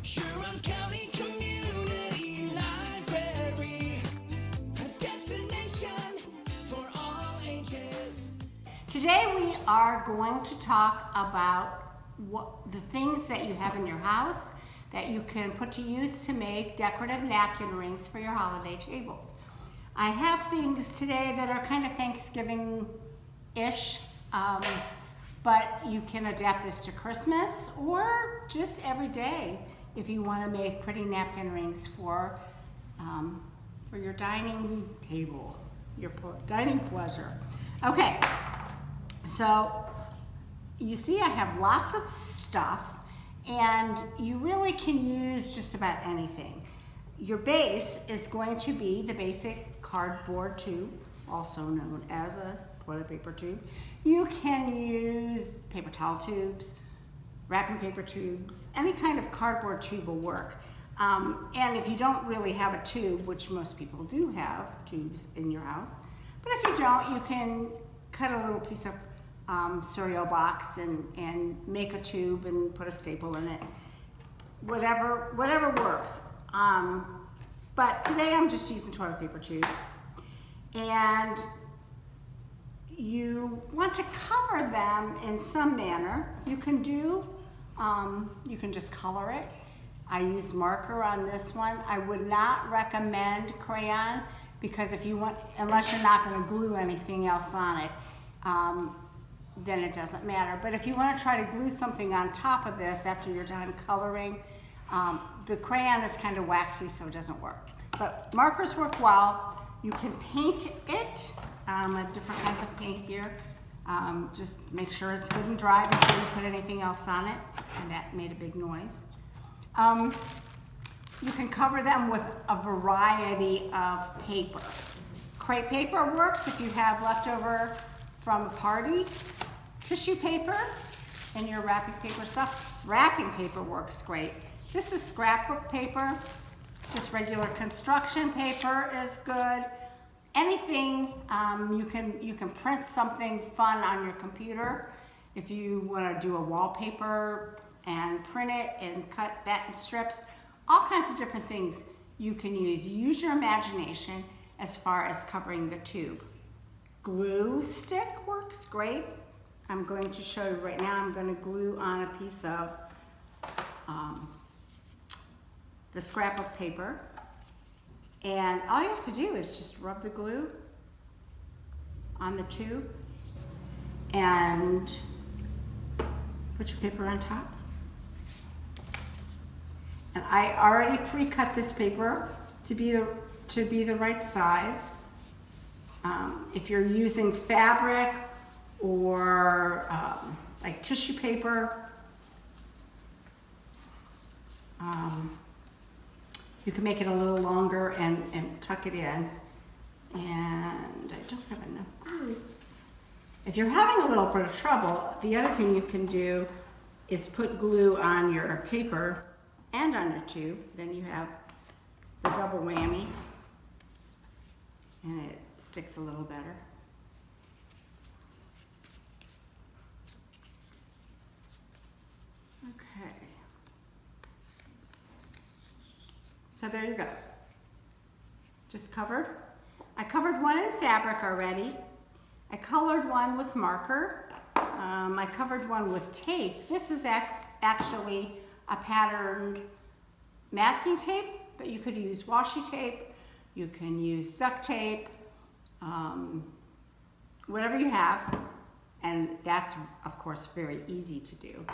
Huron County Community Library, a destination for all ages. Today we are going to talk about the things that you have in your house that you can put to use to make decorative napkin rings for your holiday tables. I have things today that are kind of Thanksgiving-ish, but you can adapt this to Christmas or just every day if you want to make pretty napkin rings for your dining table, your dining pleasure. Okay, so you see I have lots of stuff, and you really can use just about anything. Your base is going to be the basic cardboard tube, also known as a toilet paper tube. You can use paper towel tubes, wrapping paper tubes, any kind of cardboard tube will work. And if you don't really have a tube, which most people do have tubes in your house, but if you don't, you can cut a little piece of cereal box and make a tube and put a staple in it. Whatever works. But today I'm just using toilet paper tubes. And you want to cover them in some manner. You can just color it. I use marker on this one. I would not recommend crayon because unless you're not going to glue anything else on it, then it doesn't matter. But if you want to try to glue something on top of this after you're done coloring, the crayon is kind of waxy, so it doesn't work. But markers work well. You can paint it. I have different kinds of paint here. Just make sure it's good and dry before you put anything else on it. And that made a big noise. You can cover them with a variety of paper. Crepe paper works if you have leftover from a party. Tissue paper and your wrapping paper stuff. Wrapping paper works great. This is scrapbook paper. Just regular construction paper is good. Anything, you can print something fun on your computer. If you want to do a wallpaper and print it and cut that in strips, all kinds of different things you can use. Use your imagination as far as covering the tube. Glue stick works great. I'm going to show you right now. I'm going to glue on a piece of the scrapbook paper. And all you have to do is just rub the glue on the tube and put your paper on top. And I already pre-cut this paper to be the right size. If you're using fabric or like tissue paper, you can make it a little longer and tuck it in. And I don't have enough glue. If you're having a little bit of trouble, the other thing you can do is put glue on your paper and on your tube. Then you have the double whammy, and it sticks a little better. Okay. So there you go. Just covered. I covered one in fabric already. I colored one with marker. I covered one with tape. This is actually a patterned masking tape, but you could use washi tape. You can use duct tape, whatever you have. And that's, of course, very easy to do.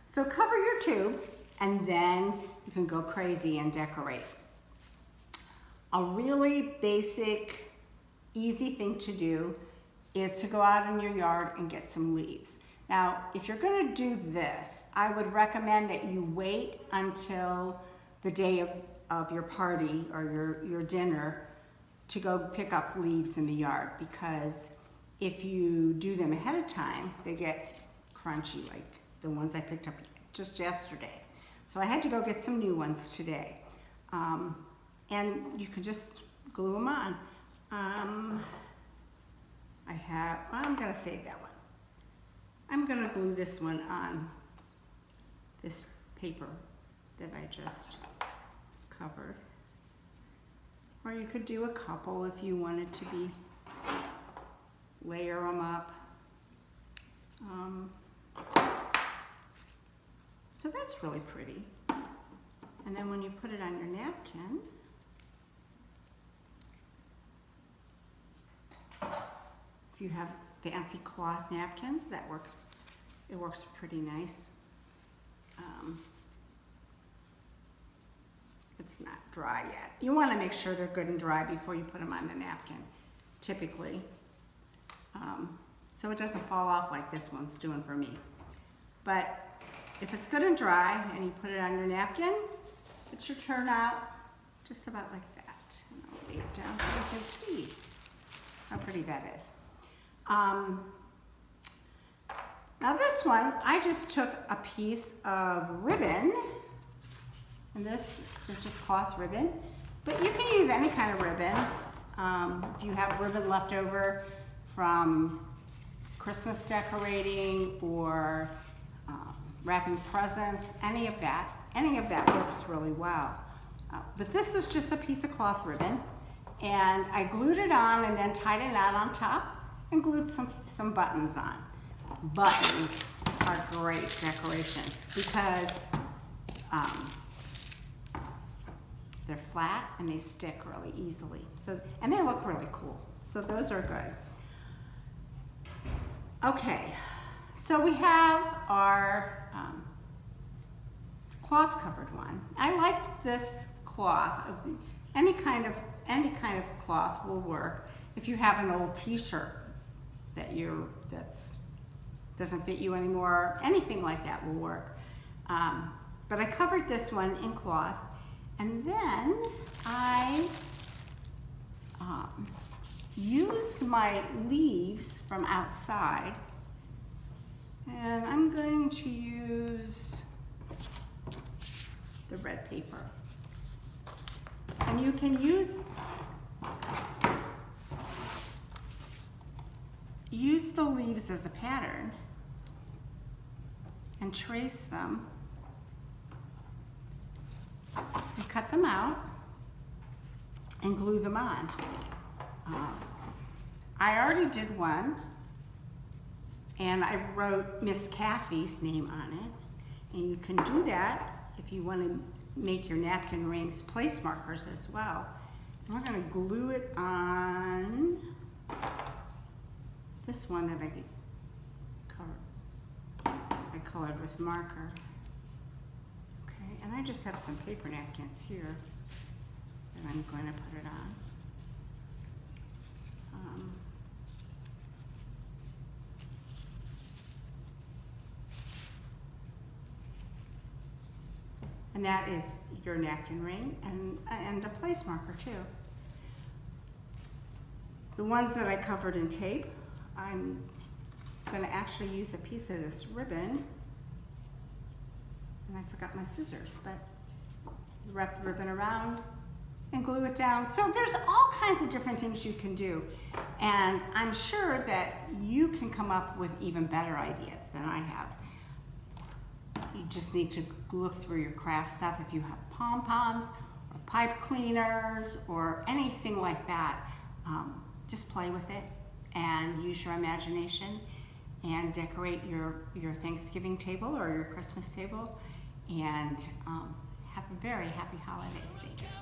So cover your tube, and then you can go crazy and decorate. A really basic, easy thing to do is to go out in your yard and get some leaves. Now, if you're gonna do this, I would recommend that you wait until the day of your party or your dinner to go pick up leaves in the yard, because if you do them ahead of time, they get crunchy like the ones I picked up just yesterday. So I had to go get some new ones today. And you can just glue them on. I'm gonna save that one. I'm gonna glue this one on this paper that I just covered. Or you could do a couple if you wanted to layer them up. So that's really pretty. And then when you put it on your napkin, if you have fancy cloth napkins, it works pretty nice. It's not dry yet. You want to make sure they're good and dry before you put them on the napkin, typically. So it doesn't fall off like this one's doing for me. But if it's good and dry and you put it on your napkin, it should turn out just about like that. And I'll lay it down so you can see how pretty that is. Now this one, I just took a piece of ribbon, and this is just cloth ribbon, but you can use any kind of ribbon. If you have ribbon left over from Christmas decorating or wrapping presents, any of that works really well. But this is just a piece of cloth ribbon, and I glued it on and then tied a knot on top and glued some buttons on. Buttons are great decorations because they're flat and they stick really easily. And they look really cool. So those are good. Okay, so we have our cloth covered one. I liked this cloth. Any kind of cloth will work. If you have an old T-shirt that doesn't fit you anymore, anything like that will work. But I covered this one in cloth, and then I used my leaves from outside, and I'm going to use the red paper. And you can use the leaves as a pattern and trace them and cut them out and glue them on. I already did one, and I wrote Miss Kathy's name on it, and you can do that if you want to make your napkin rings place markers as well. And we're going to glue it on this one that I colored with marker. Okay, and I just have some paper napkins here that I'm going to put it on. And that is your napkin ring and a place marker too. The ones that I covered in tape, I'm going to actually use a piece of this ribbon, and I forgot my scissors, but you wrap the ribbon around and glue it down. So there's all kinds of different things you can do, and I'm sure that you can come up with even better ideas than I have. You just need to look through your craft stuff. If you have pom-poms or pipe cleaners or anything like that, just play with it and use your imagination and decorate your Thanksgiving table or your Christmas table, and have a very happy holiday. Thanks.